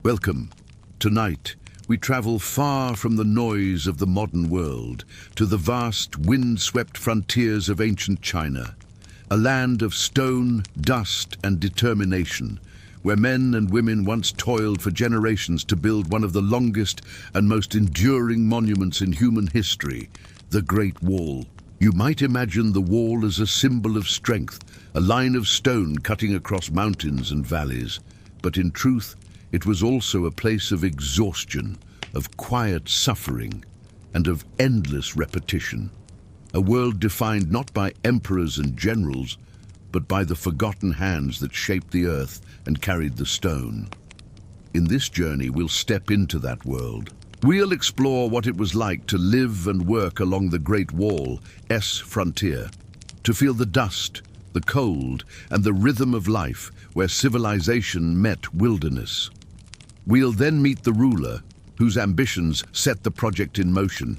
Welcome. Tonight, we travel far from the noise of the modern world to the vast, wind-swept frontiers of ancient China, a land of stone, dust, and determination, where men and women once toiled for generations to build one of the longest and most enduring monuments in human history, the Great Wall. You might imagine the wall as a symbol of strength, a line of stone cutting across mountains and valleys. But in truth, it was also a place of exhaustion, of quiet suffering, and of endless repetition. A world defined not by emperors and generals, but by the forgotten hands that shaped the earth and carried the stone. In this journey, we'll step into that world. We'll explore what it was like to live and work along the Great Wall's frontier, to feel the dust, the cold, and the rhythm of life where civilization met wilderness. We'll then meet the ruler, whose ambitions set the project in motion,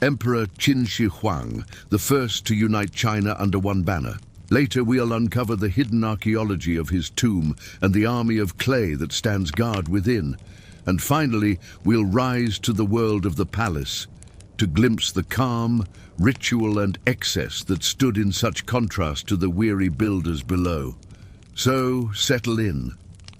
Emperor Qin Shi Huang, the first to unite China under one banner. Later, we'll uncover the hidden archaeology of his tomb and the army of clay that stands guard within. And finally, we'll rise to the world of the palace, to glimpse the calm, ritual and excess that stood in such contrast to the weary builders below. So, settle in.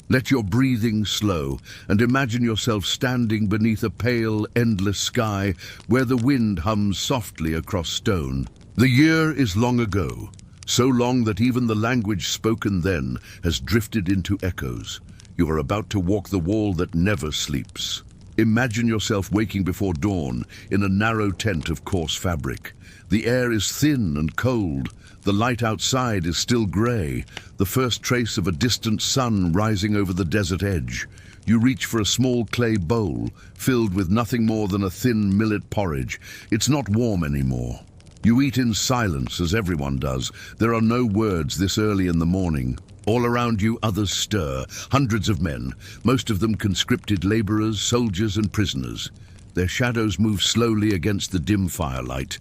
Let your breathing slow, and imagine yourself standing beneath a pale, endless sky where the wind hums softly across stone. The year is long ago, so long that even the language spoken then has drifted into echoes. You are about to walk the wall that never sleeps. Imagine yourself waking before dawn in a narrow tent of coarse fabric. The air is thin and cold. The light outside is still grey, the first trace of a distant sun rising over the desert edge. You reach for a small clay bowl, filled with nothing more than a thin millet porridge. It's not warm anymore. You eat in silence, as everyone does. There are no words this early in the morning. All around you, others stir, hundreds of men, most of them conscripted laborers, soldiers, and prisoners. Their shadows move slowly against the dim firelight.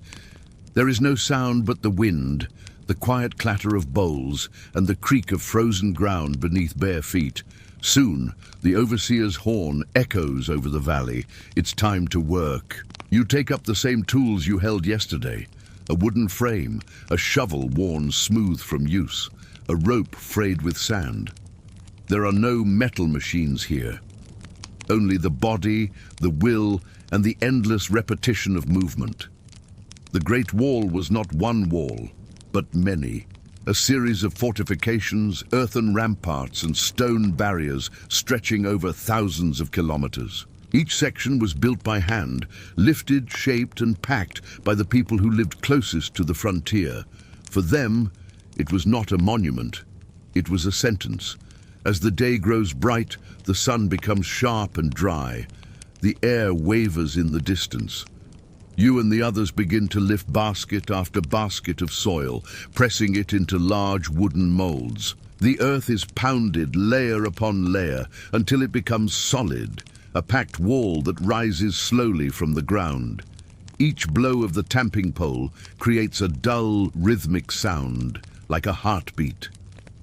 There is no sound but the wind, the quiet clatter of bowls, and the creak of frozen ground beneath bare feet. Soon, the overseer's horn echoes over the valley. It's time to work. You take up the same tools you held yesterday. A wooden frame, a shovel worn smooth from use, a rope frayed with sand. There are no metal machines here. Only the body, the will, and the endless repetition of movement. The Great Wall was not one wall, but many. A series of fortifications, earthen ramparts, and stone barriers stretching over thousands of kilometers. Each section was built by hand, lifted, shaped, and packed by the people who lived closest to the frontier. For them, it was not a monument, it was a sentence. As the day grows bright, the sun becomes sharp and dry. The air wavers in the distance. You and the others begin to lift basket after basket of soil, pressing it into large wooden molds. The earth is pounded layer upon layer until it becomes solid, a packed wall that rises slowly from the ground. Each blow of the tamping pole creates a dull, rhythmic sound, like a heartbeat,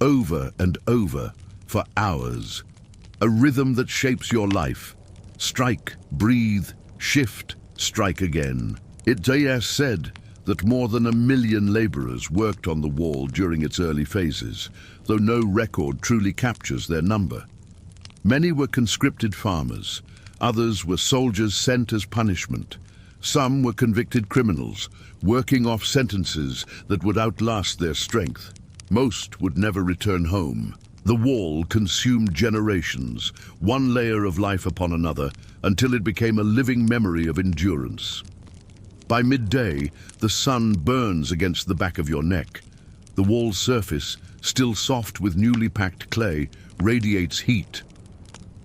over and over, for hours. A rhythm that shapes your life. Strike, breathe, shift, strike again. It is said that more than 1 million laborers worked on the wall during its early phases, though no record truly captures their number. Many were conscripted farmers, others were soldiers sent as punishment. Some were convicted criminals, working off sentences that would outlast their strength. Most would never return home. The wall consumed generations, one layer of life upon another, until it became a living memory of endurance. By midday, the sun burns against the back of your neck. The wall's surface, still soft with newly packed clay, radiates heat.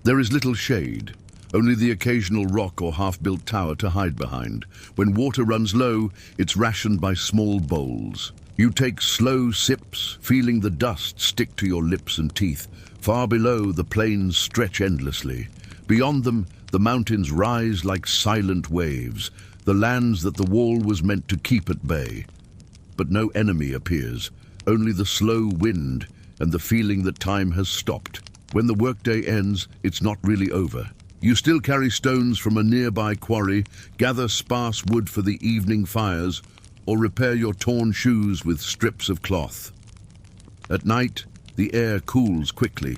There is little shade, only the occasional rock or half-built tower to hide behind. When water runs low, it's rationed by small bowls. You take slow sips, feeling the dust stick to your lips and teeth. Far below, the plains stretch endlessly. Beyond them, the mountains rise like silent waves, the lands that the wall was meant to keep at bay. But no enemy appears, only the slow wind and the feeling that time has stopped. When the workday ends, it's not really over. You still carry stones from a nearby quarry, gather sparse wood for the evening fires, or repair your torn shoes with strips of cloth. At night, the air cools quickly.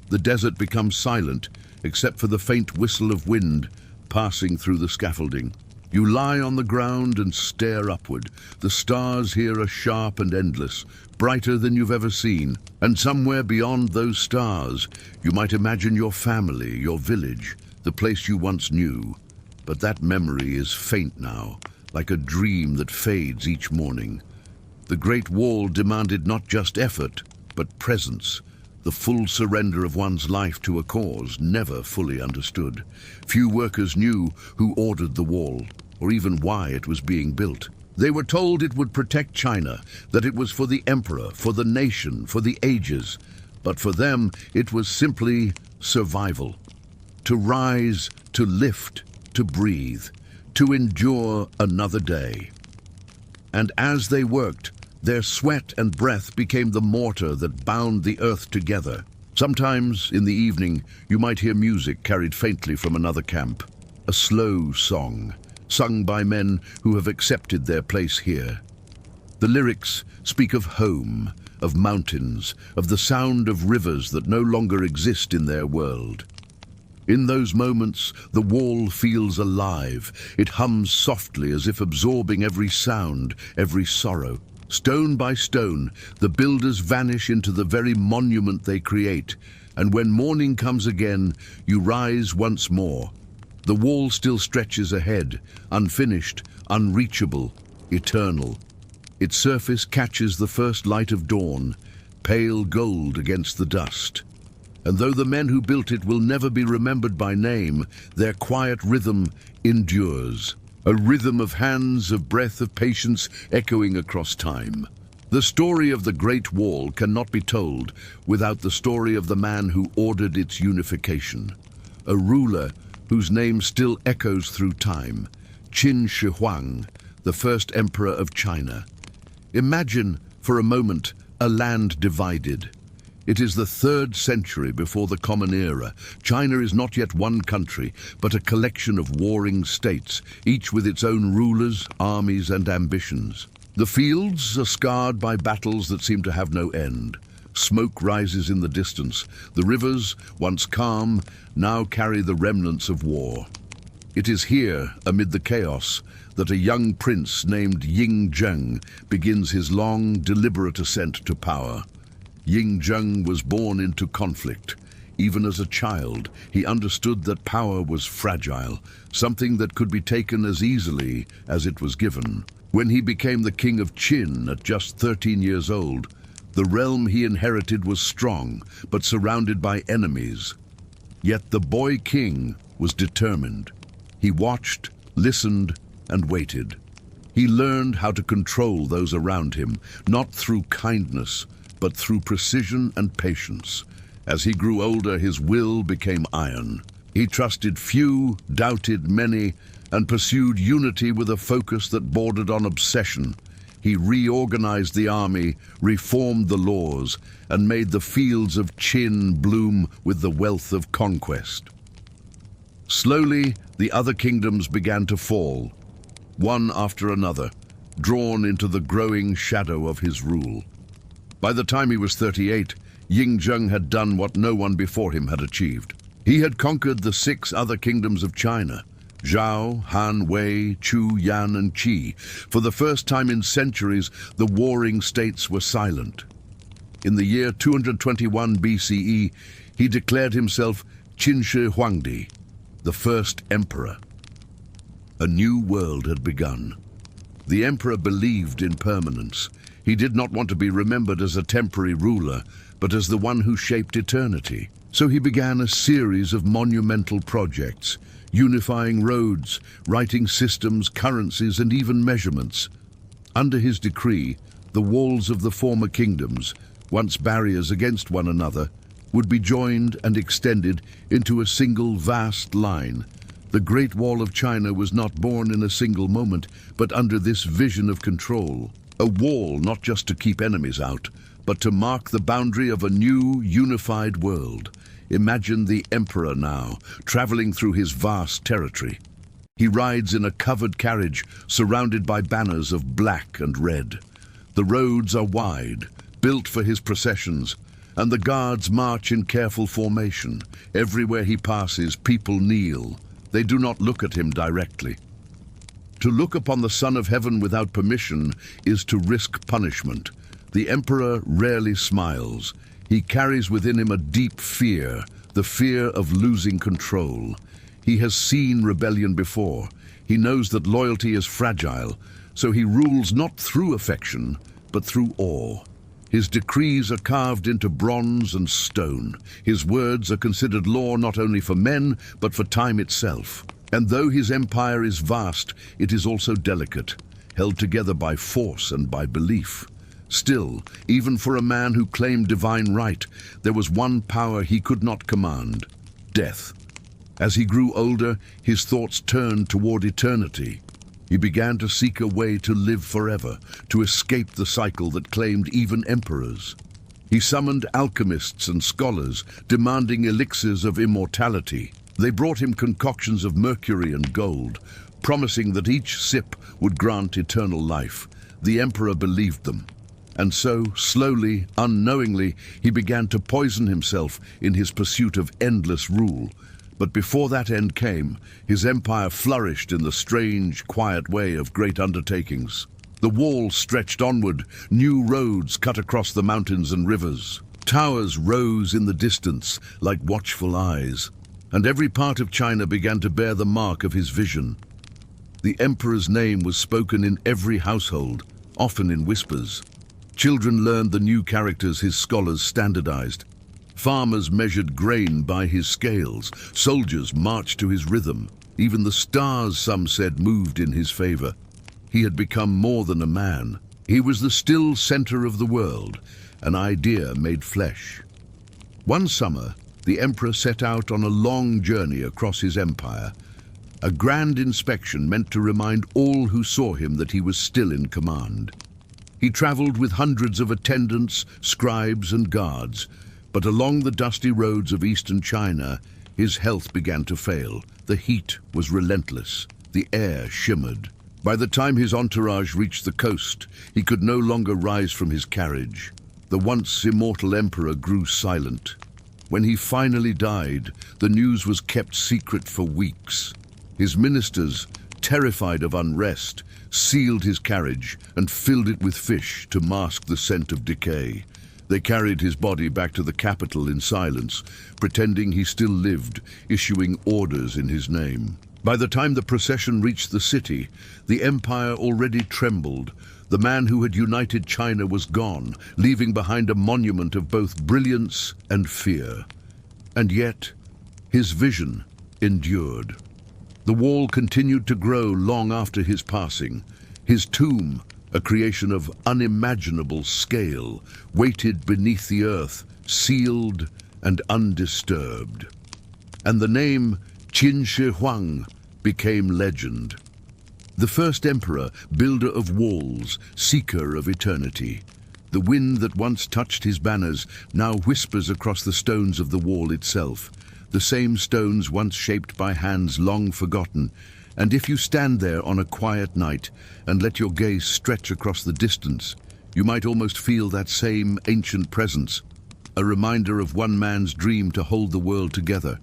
The desert becomes silent, except for the faint whistle of wind passing through the scaffolding. You lie on the ground and stare upward. The stars here are sharp and endless, brighter than you've ever seen. And somewhere beyond those stars, you might imagine your family, your village, the place you once knew. But that memory is faint now, like a dream that fades each morning. The Great Wall demanded not just effort, but presence, the full surrender of one's life to a cause never fully understood. Few workers knew who ordered the wall, or even why it was being built. They were told it would protect China, that it was for the emperor, for the nation, for the ages. But for them, it was simply survival. To rise, to lift, to breathe, to endure another day. And as they worked, their sweat and breath became the mortar that bound the earth together. Sometimes, in the evening, you might hear music carried faintly from another camp. A slow song, sung by men who have accepted their place here. The lyrics speak of home, of mountains, of the sound of rivers that no longer exist in their world. In those moments, the wall feels alive. It hums softly as if absorbing every sound, every sorrow. Stone by stone, the builders vanish into the very monument they create, and when morning comes again, you rise once more. The wall still stretches ahead, unfinished, unreachable, eternal. Its surface catches the first light of dawn, pale gold against the dust. And though the men who built it will never be remembered by name, their quiet rhythm endures. A rhythm of hands, of breath, of patience echoing across time. The story of the Great Wall cannot be told without the story of the man who ordered its unification. A ruler whose name still echoes through time, Qin Shi Huang, the first emperor of China. Imagine, for a moment, a land divided. It is the 3rd century before the Common Era. China is not yet one country, but a collection of warring states, each with its own rulers, armies, and ambitions. The fields are scarred by battles that seem to have no end. Smoke rises in the distance. The rivers, once calm, now carry the remnants of war. It is here, amid the chaos, that a young prince named Ying Zheng begins his long, deliberate ascent to power. Ying Zheng was born into conflict. Even as a child, he understood that power was fragile, something that could be taken as easily as it was given. When he became the king of Qin at just 13 years old, the realm he inherited was strong, but surrounded by enemies. Yet the boy king was determined. He watched, listened, and waited. He learned how to control those around him, not through kindness, but through precision and patience. As he grew older, his will became iron. He trusted few, doubted many, and pursued unity with a focus that bordered on obsession. He reorganized the army, reformed the laws, and made the fields of Qin bloom with the wealth of conquest. Slowly, the other kingdoms began to fall, one after another, drawn into the growing shadow of his rule. By the time he was 38, Ying Zheng had done what no one before him had achieved. He had conquered the 6 other kingdoms of China: Zhao, Han, Wei, Chu, Yan, and Qi. For the first time in centuries, the warring states were silent. In the year 221 BCE, he declared himself Qin Shi Huangdi, the first emperor. A new world had begun. The emperor believed in permanence. He did not want to be remembered as a temporary ruler, but as the one who shaped eternity. So he began a series of monumental projects, unifying roads, writing systems, currencies, and even measurements. Under his decree, the walls of the former kingdoms, once barriers against one another, would be joined and extended into a single vast line. The Great Wall of China was not born in a single moment, but under this vision of control. A wall not just to keep enemies out, but to mark the boundary of a new, unified world. Imagine the emperor now, traveling through his vast territory. He rides in a covered carriage, surrounded by banners of black and red. The roads are wide, built for his processions, and the guards march in careful formation. Everywhere he passes, people kneel. They do not look at him directly. To look upon the Son of Heaven without permission is to risk punishment. The emperor rarely smiles. He carries within him a deep fear, the fear of losing control. He has seen rebellion before. He knows that loyalty is fragile, so he rules not through affection, but through awe. His decrees are carved into bronze and stone. His words are considered law not only for men, but for time itself. And though his empire is vast, it is also delicate, held together by force and by belief. Still, even for a man who claimed divine right, there was one power he could not command: death. As he grew older, his thoughts turned toward eternity. He began to seek a way to live forever, to escape the cycle that claimed even emperors. He summoned alchemists and scholars, demanding elixirs of immortality. They brought him concoctions of mercury and gold, promising that each sip would grant eternal life. The emperor believed them. And so, slowly, unknowingly, he began to poison himself in his pursuit of endless rule. But before that end came, his empire flourished in the strange, quiet way of great undertakings. The wall stretched onward, new roads cut across the mountains and rivers. Towers rose in the distance like watchful eyes, and every part of China began to bear the mark of his vision. The emperor's name was spoken in every household, often in whispers. Children learned the new characters his scholars standardized. Farmers measured grain by his scales. Soldiers marched to his rhythm. Even the stars, some said, moved in his favor. He had become more than a man. He was the still center of the world, an idea made flesh. One summer, the emperor set out on a long journey across his empire. A grand inspection meant to remind all who saw him that he was still in command. He traveled with hundreds of attendants, scribes, and guards. But along the dusty roads of eastern China, his health began to fail. The heat was relentless. The air shimmered. By the time his entourage reached the coast, he could no longer rise from his carriage. The once immortal emperor grew silent. When he finally died, the news was kept secret for weeks. His ministers, terrified of unrest, sealed his carriage and filled it with fish to mask the scent of decay. They carried his body back to the capital in silence, pretending he still lived, issuing orders in his name. By the time the procession reached the city, the empire already trembled. The man who had united China was gone, leaving behind a monument of both brilliance and fear. And yet, his vision endured. The wall continued to grow long after his passing. His tomb, a creation of unimaginable scale, waited beneath the earth, sealed and undisturbed. And the name Qin Shi Huang became legend. The first emperor, builder of walls, seeker of eternity. The wind that once touched his banners now whispers across the stones of the wall itself, the same stones once shaped by hands long forgotten. And if you stand there on a quiet night and let your gaze stretch across the distance, you might almost feel that same ancient presence, a reminder of one man's dream to hold the world together,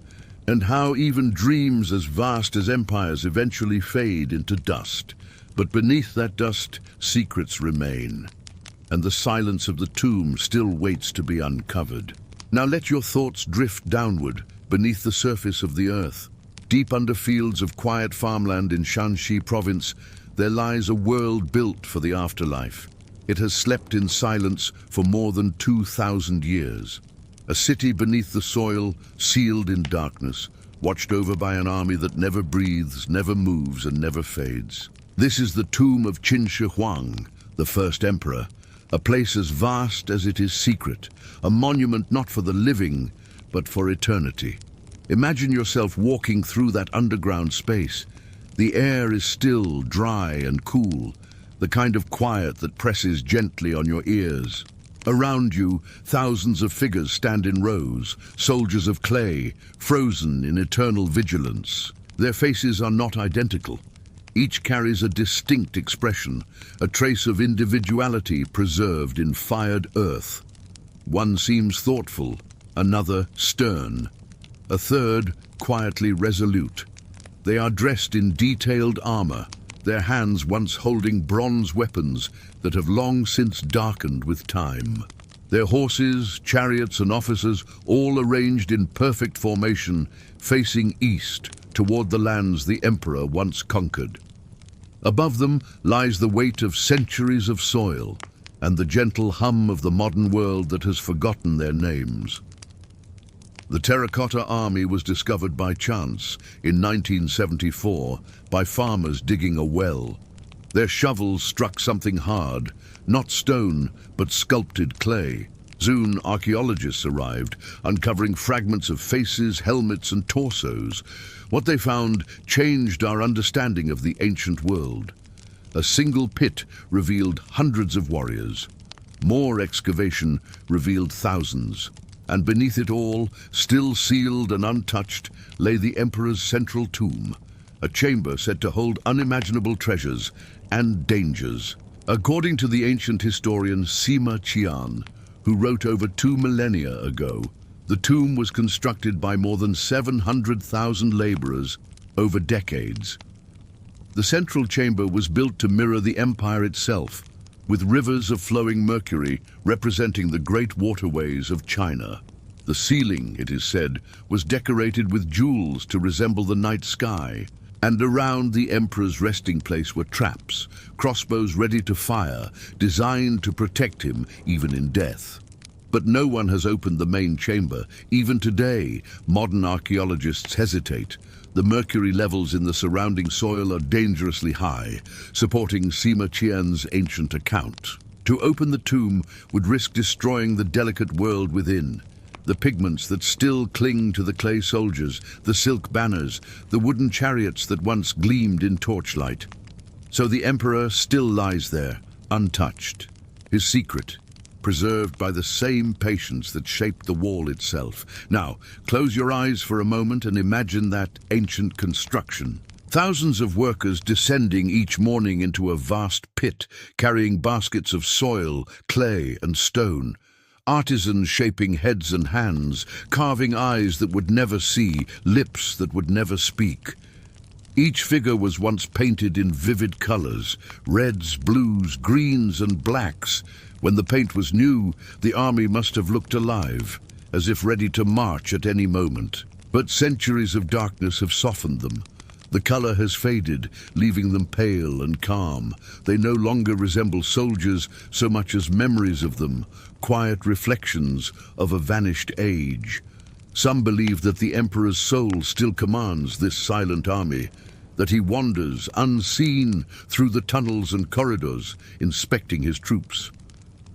and how even dreams as vast as empires eventually fade into dust. But beneath that dust, secrets remain, and the silence of the tomb still waits to be uncovered. Now let your thoughts drift downward, beneath the surface of the earth. Deep under fields of quiet farmland in Shanxi province, there lies a world built for the afterlife. It has slept in silence for more than 2,000 years. A city beneath the soil, sealed in darkness, watched over by an army that never breathes, never moves, and never fades. This is the tomb of Qin Shi Huang, the first emperor, a place as vast as it is secret, a monument not for the living, but for eternity. Imagine yourself walking through that underground space. The air is still, dry and cool, the kind of quiet that presses gently on your ears. Around you, thousands of figures stand in rows, soldiers of clay, frozen in eternal vigilance. Their faces are not identical. Each carries a distinct expression, a trace of individuality preserved in fired earth. One seems thoughtful, another stern, a third quietly resolute. They are dressed in detailed armor, their hands once holding bronze weapons that have long since darkened with time. Their horses, chariots, and officers all arranged in perfect formation, facing east toward the lands the emperor once conquered. Above them lies the weight of centuries of soil and the gentle hum of the modern world that has forgotten their names. The terracotta army was discovered by chance in 1974 by farmers digging a well. Their shovels struck something hard, not stone, but sculpted clay. Soon archaeologists arrived, uncovering fragments of faces, helmets, and torsos. What they found changed our understanding of the ancient world. A single pit revealed hundreds of warriors. More excavation revealed thousands. And beneath it all, still sealed and untouched, lay the emperor's central tomb, a chamber said to hold unimaginable treasures and dangers. According to the ancient historian Sima Qian, who wrote over 2 millennia ago, the tomb was constructed by more than 700,000 laborers over decades. The central chamber was built to mirror the empire itself, with rivers of flowing mercury representing the great waterways of China. The ceiling, it is said, was decorated with jewels to resemble the night sky, and around the emperor's resting place were traps, crossbows ready to fire, designed to protect him even in death. But no one has opened the main chamber. Even today, modern archaeologists hesitate. The mercury levels in the surrounding soil are dangerously high, supporting Sima Qian's ancient account. To open the tomb would risk destroying the delicate world within. The pigments that still cling to the clay soldiers, the silk banners, the wooden chariots that once gleamed in torchlight. So the emperor still lies there, untouched. His secret, preserved by the same patience that shaped the wall itself. Now, close your eyes for a moment and imagine that ancient construction. Thousands of workers descending each morning into a vast pit, carrying baskets of soil, clay, and stone. Artisans shaping heads and hands, carving eyes that would never see, lips that would never speak. Each figure was once painted in vivid colors, reds, blues, greens, and blacks. When the paint was new, the army must have looked alive, as if ready to march at any moment. But centuries of darkness have softened them. The color has faded, leaving them pale and calm. They no longer resemble soldiers so much as memories of them, quiet reflections of a vanished age. Some believe that the emperor's soul still commands this silent army, that he wanders unseen through the tunnels and corridors, inspecting his troops.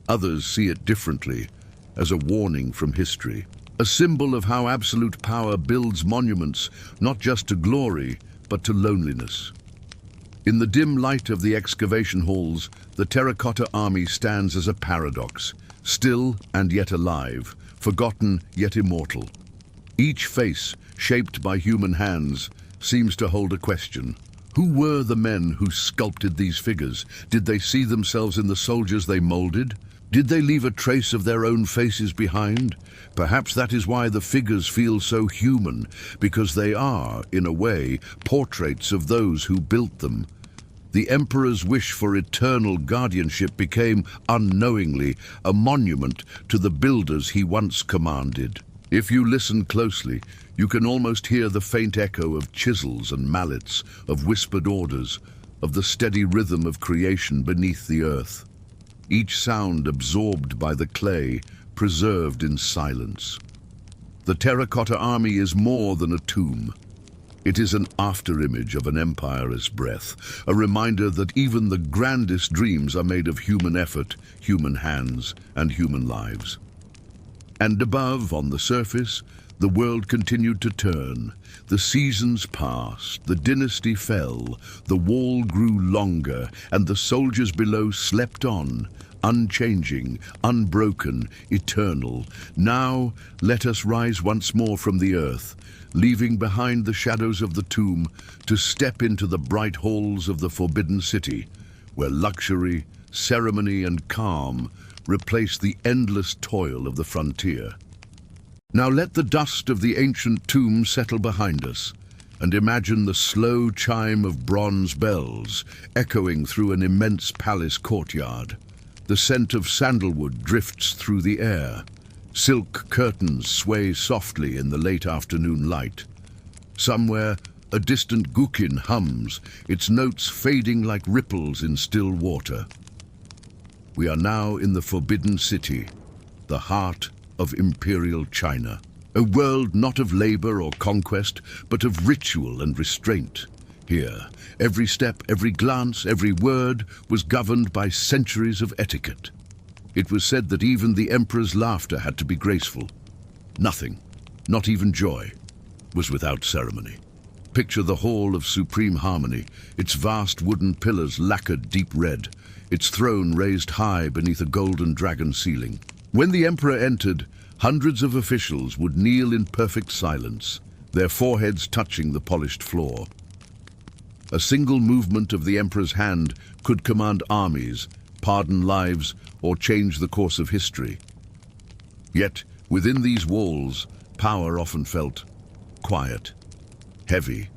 Others see it differently, as a warning from history, a symbol of how absolute power builds monuments, not just to glory, but to loneliness. In the dim light of the excavation halls, the terracotta army stands as a paradox, still and yet alive, forgotten yet immortal. Each face, shaped by human hands, seems to hold a question. Who were the men who sculpted these figures? Did they see themselves in the soldiers they molded? Did they leave a trace of their own faces behind? Perhaps that is why the figures feel so human, because they are, in a way, portraits of those who built them. The emperor's wish for eternal guardianship became, unknowingly, a monument to the builders he once commanded. If you listen closely, you can almost hear the faint echo of chisels and mallets, of whispered orders, of the steady rhythm of creation beneath the earth. Each sound absorbed by the clay, preserved in silence. The terracotta army is more than a tomb. It is an afterimage of an empire's breath, a reminder that even the grandest dreams are made of human effort, human hands, and human lives. And above, on the surface, the world continued to turn. The seasons passed, the dynasty fell, the wall grew longer, and the soldiers below slept on, unchanging, unbroken, eternal. Now let us rise once more from the earth, leaving behind the shadows of the tomb to step into the bright halls of the Forbidden City, where luxury, ceremony, and calm replace the endless toil of the frontier. Now let the dust of the ancient tomb settle behind us, and imagine the slow chime of bronze bells echoing through an immense palace courtyard. The scent of sandalwood drifts through the air. Silk curtains sway softly in the late afternoon light. Somewhere, a distant guqin hums, its notes fading like ripples in still water. We are now in the Forbidden City, the heart of imperial China. A world not of labor or conquest, but of ritual and restraint. Here, every step, every glance, every word was governed by centuries of etiquette. It was said that even the emperor's laughter had to be graceful. Nothing, not even joy, was without ceremony. Picture the Hall of Supreme Harmony, its vast wooden pillars lacquered deep red, its throne raised high beneath a golden dragon ceiling. When the emperor entered, hundreds of officials would kneel in perfect silence, their foreheads touching the polished floor. A single movement of the emperor's hand could command armies, pardon lives, or change the course of history. Yet, within these walls, power often felt quiet, heavy,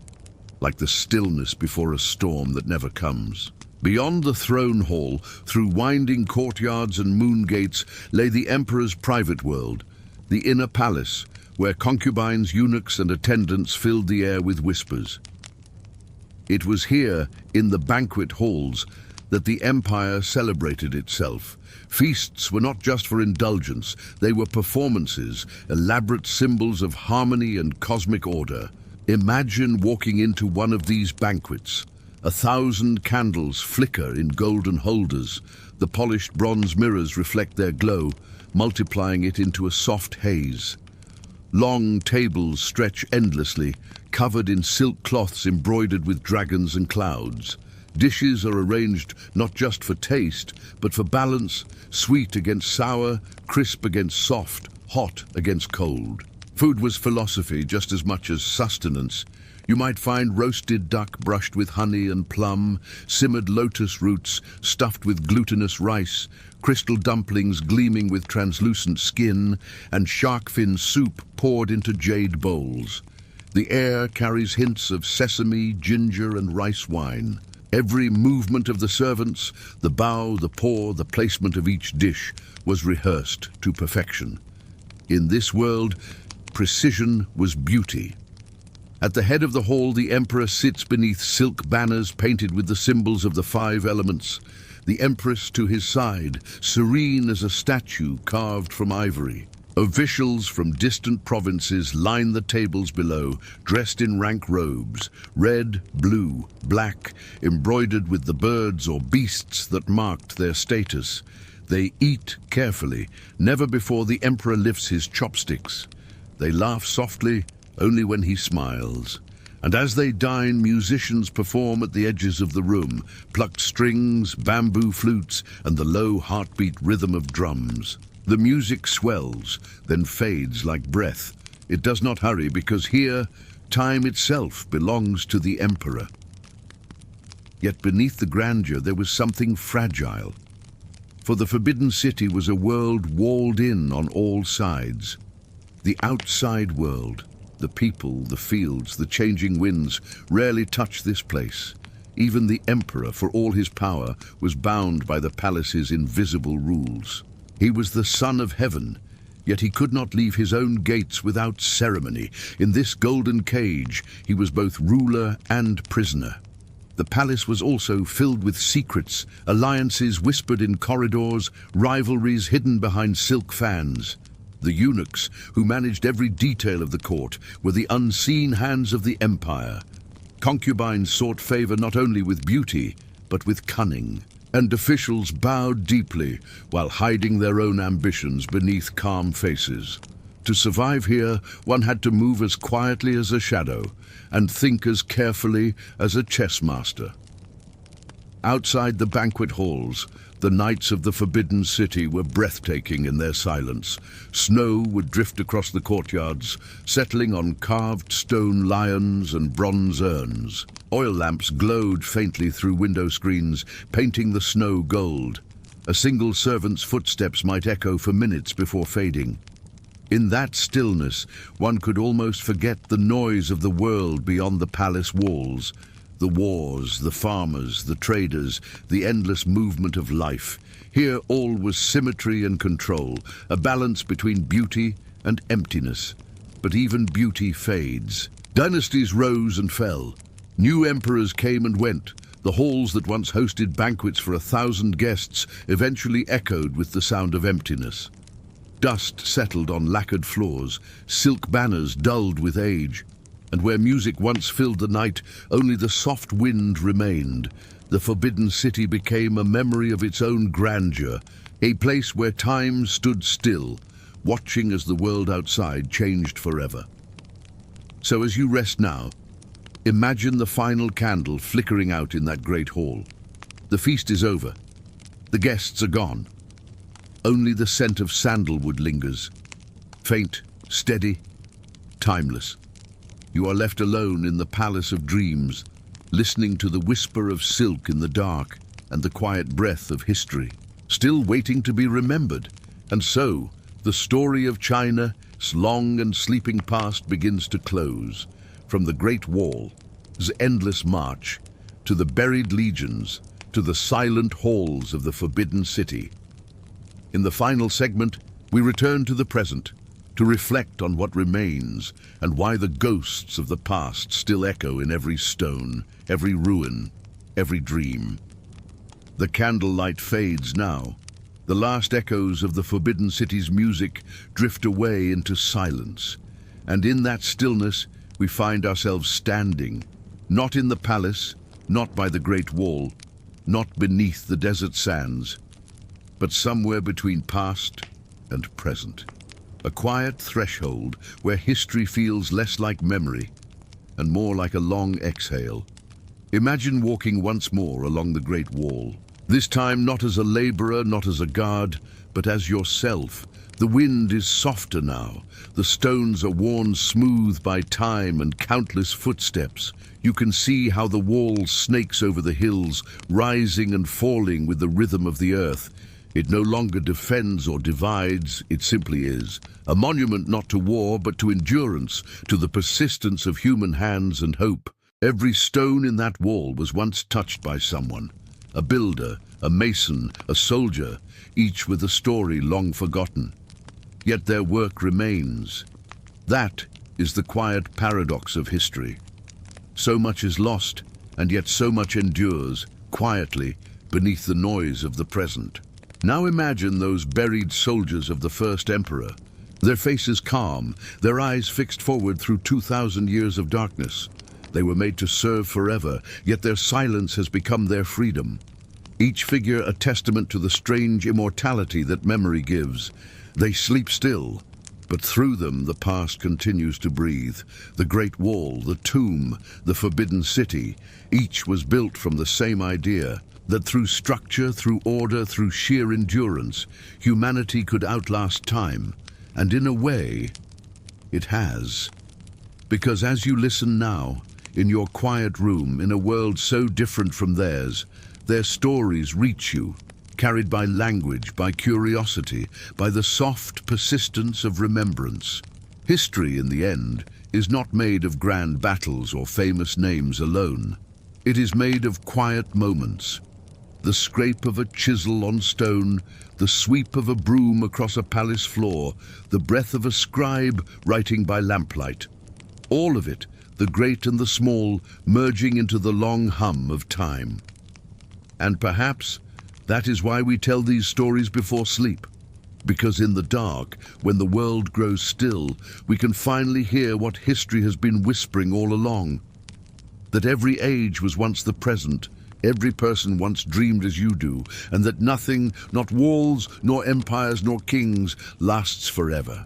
like the stillness before a storm that never comes. Beyond the throne hall, through winding courtyards and moon gates, lay the emperor's private world, the inner palace, where concubines, eunuchs, and attendants filled the air with whispers. It was here, in the banquet halls, that the empire celebrated itself. Feasts were not just for indulgence, they were performances, elaborate symbols of harmony and cosmic order. Imagine walking into one of these banquets. 1,000 candles flicker in golden holders. The polished bronze mirrors reflect their glow, multiplying it into a soft haze. Long tables stretch endlessly, covered in silk cloths embroidered with dragons and clouds. Dishes are arranged not just for taste, but for balance, sweet against sour, crisp against soft, hot against cold. Food was philosophy just as much as sustenance. You might find roasted duck brushed with honey and plum, simmered lotus roots stuffed with glutinous rice, crystal dumplings gleaming with translucent skin, and shark fin soup poured into jade bowls. The air carries hints of sesame, ginger, and rice wine. Every movement of the servants, the bow, the pour, the placement of each dish, was rehearsed to perfection. In this world, precision was beauty. At the head of the hall, the emperor sits beneath silk banners painted with the symbols of the 5 elements. The empress to his side, serene as a statue carved from ivory. Officials from distant provinces line the tables below, dressed in rank robes, red, blue, black, embroidered with the birds or beasts that marked their status. They eat carefully. Never before the emperor lifts his chopsticks. They laugh softly, only when he smiles. And as they dine, musicians perform at the edges of the room, plucked strings, bamboo flutes, and the low heartbeat rhythm of drums. The music swells, then fades like breath. It does not hurry because here, time itself belongs to the emperor. Yet beneath the grandeur there was something fragile. For the Forbidden City was a world walled in on all sides. The outside world, the people, the fields, the changing winds, rarely touched this place. Even the emperor, for all his power, was bound by the palace's invisible rules. He was the son of heaven, yet he could not leave his own gates without ceremony. In this golden cage, he was both ruler and prisoner. The palace was also filled with secrets, alliances whispered in corridors, rivalries hidden behind silk fans. The eunuchs, who managed every detail of the court, were the unseen hands of the empire. Concubines sought favor not only with beauty, but with cunning. And officials bowed deeply while hiding their own ambitions beneath calm faces. To survive here, one had to move as quietly as a shadow and think as carefully as a chess master. Outside the banquet halls, The nights of the Forbidden City were breathtaking in their silence. Snow would drift across the courtyards, settling on carved stone lions and bronze urns. Oil lamps glowed faintly through window screens, painting the snow gold. A single servant's footsteps might echo for minutes before fading. In that stillness, one could almost forget the noise of the world beyond the palace walls. The wars, the farmers, the traders, the endless movement of life. Here all was symmetry and control, a balance between beauty and emptiness. But even beauty fades. Dynasties rose and fell. New emperors came and went. The halls that once hosted banquets for 1,000 guests eventually echoed with the sound of emptiness. Dust settled on lacquered floors, silk banners dulled with age. And where music once filled the night, only the soft wind remained. The Forbidden City became a memory of its own grandeur, a place where time stood still, watching as the world outside changed forever. So as you rest now, imagine the final candle flickering out in that great hall. The feast is over. The guests are gone. Only the scent of sandalwood lingers, faint, steady, timeless. You are left alone in the palace of dreams, listening to the whisper of silk in the dark and the quiet breath of history, still waiting to be remembered. And so, the story of China's long and sleeping past begins to close, from the Great Wall's endless march, to the buried legions, to the silent halls of the Forbidden City. In the final segment, we return to the present, to reflect on what remains and why the ghosts of the past still echo in every stone, every ruin, every dream. The candlelight fades now. The last echoes of the Forbidden City's music drift away into silence. And in that stillness, we find ourselves standing, not in the palace, not by the Great Wall, not beneath the desert sands, but somewhere between past and present. A quiet threshold where history feels less like memory and more like a long exhale. Imagine walking once more along the Great Wall, this time not as a laborer, not as a guard, but as yourself. The wind is softer now. The stones are worn smooth by time and countless footsteps. You can see how the wall snakes over the hills, rising and falling with the rhythm of the earth. It no longer defends or divides, it simply is. A monument not to war, but to endurance, to the persistence of human hands and hope. Every stone in that wall was once touched by someone. A builder, a mason, a soldier, each with a story long forgotten. Yet their work remains. That is the quiet paradox of history. So much is lost, and yet so much endures, quietly, beneath the noise of the present. Now imagine those buried soldiers of the first emperor. Their faces calm, their eyes fixed forward through 2,000 years of darkness. They were made to serve forever, yet their silence has become their freedom. Each figure a testament to the strange immortality that memory gives. They sleep still, but through them the past continues to breathe. The Great Wall, the tomb, the Forbidden City, each was built from the same idea, that through structure, through order, through sheer endurance, humanity could outlast time. And in a way, it has. Because as you listen now, in your quiet room, in a world so different from theirs, their stories reach you, carried by language, by curiosity, by the soft persistence of remembrance. History, in the end, is not made of grand battles or famous names alone. It is made of quiet moments. The scrape of a chisel on stone, the sweep of a broom across a palace floor, the breath of a scribe writing by lamplight. All of it, the great and the small, merging into the long hum of time. And perhaps that is why we tell these stories before sleep. Because in the dark, when the world grows still, we can finally hear what history has been whispering all along. That every age was once the present, every person once dreamed as you do, and that nothing, not walls, nor empires, nor kings, lasts forever.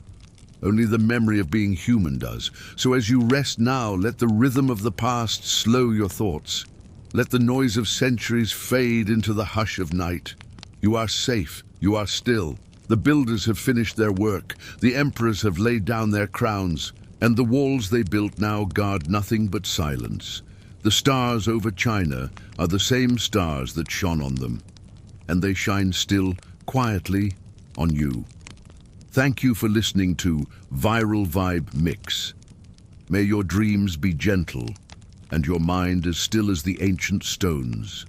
Only the memory of being human does. So as you rest now, let the rhythm of the past slow your thoughts. Let the noise of centuries fade into the hush of night. You are safe. You are still. The builders have finished their work. The emperors have laid down their crowns. And the walls they built now guard nothing but silence. The stars over China are the same stars that shone on them. And they shine still, quietly, on you. Thank you for listening to Viral Vibe Mix. May your dreams be gentle and your mind as still as the ancient stones.